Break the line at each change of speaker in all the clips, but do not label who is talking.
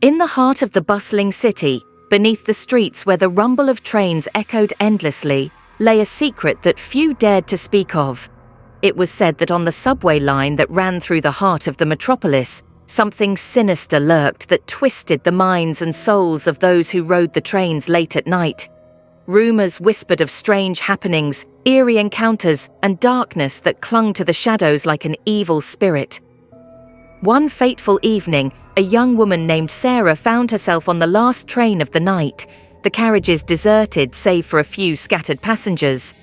In the heart of the bustling city, beneath the streets where the rumble of trains echoed endlessly, lay a secret that few dared to speak of. It was said that on the subway line that ran through the heart of the metropolis, something sinister lurked that twisted the minds and souls of those who rode the trains late at night. Rumors whispered of strange happenings, eerie encounters, and darkness that clung to the shadows like an evil spirit. One fateful evening, a young woman named Sarah found herself on the last train of the night, the carriages deserted save for a few scattered passengers.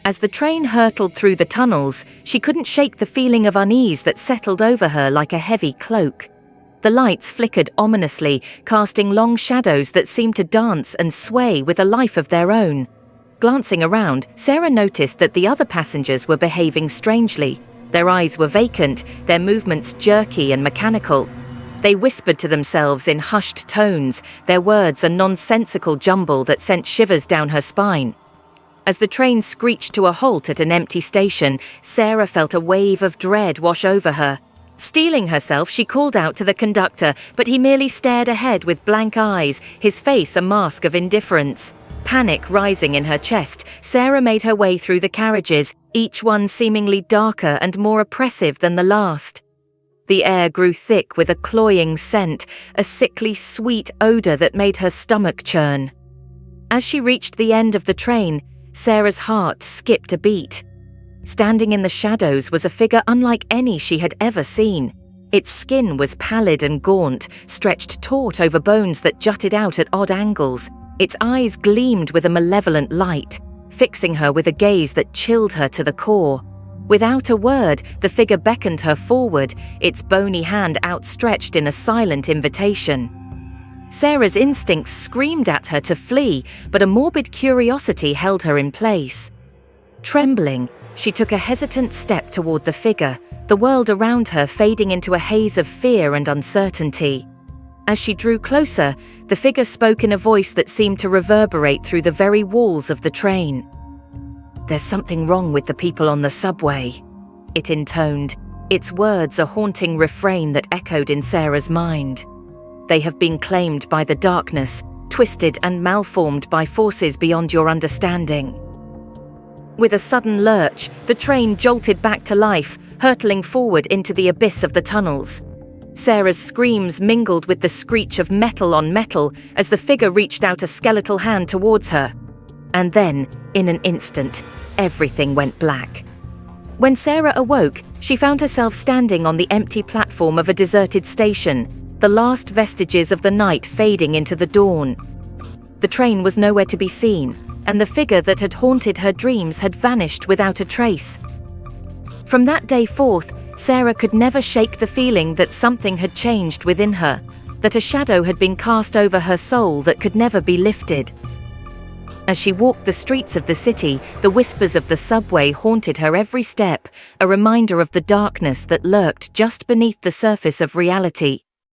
As the train hurtled through the tunnels, she couldn't shake the feeling of unease that settled over her like a heavy cloak. The lights flickered ominously, casting long shadows that seemed to dance and sway with a life of their own. Glancing around, Sarah noticed that the other passengers were behaving strangely. Their eyes were vacant, their movements jerky and mechanical. They whispered to themselves in hushed tones, their words a nonsensical jumble that sent shivers down her spine. As the train screeched to a halt at an empty station, Sarah felt a wave of dread wash over her. Steeling herself, she called out to the conductor, but he merely stared ahead with blank eyes, his face a mask of indifference. Panic rising in her chest, Sarah made her way through the carriages, each one seemingly darker and more oppressive than the last. The air grew thick with a cloying scent, a sickly sweet odour that made her stomach churn. As she reached the end of the train, Sarah's heart skipped a beat. Standing in the shadows was a figure unlike any she had ever seen. Its skin was pallid and gaunt, stretched taut over bones that jutted out at odd angles. Its eyes gleamed with a malevolent light, fixing her with a gaze that chilled her to the core. Without a word, the figure beckoned her forward, its bony hand outstretched in a silent invitation. Sarah's instincts screamed at her to flee, but a morbid curiosity held her in place. Trembling, she took a hesitant step toward the figure, the world around her fading into a haze of fear and uncertainty. As she drew closer, the figure spoke in a voice that seemed to reverberate through the very walls of the train. "There's something wrong with the people on the subway," it intoned, its words a haunting refrain that echoed in Sarah's mind. "They have been claimed by the darkness, twisted and malformed by forces beyond your understanding." With a sudden lurch, the train jolted back to life, hurtling forward into the abyss of the tunnels. Sarah's screams mingled with the screech of metal on metal as the figure reached out a skeletal hand towards her. And then, in an instant, everything went black. When Sarah awoke, she found herself standing on the empty platform of a deserted station, the last vestiges of the night fading into the dawn. The train was nowhere to be seen, and the figure that had haunted her dreams had vanished without a trace. From that day forth, Sarah could never shake the feeling that something had changed within her, that a shadow had been cast over her soul that could never be lifted. As she walked the streets of the city, the whispers of the subway haunted her every step, a reminder of the darkness that lurked just beneath the surface of reality.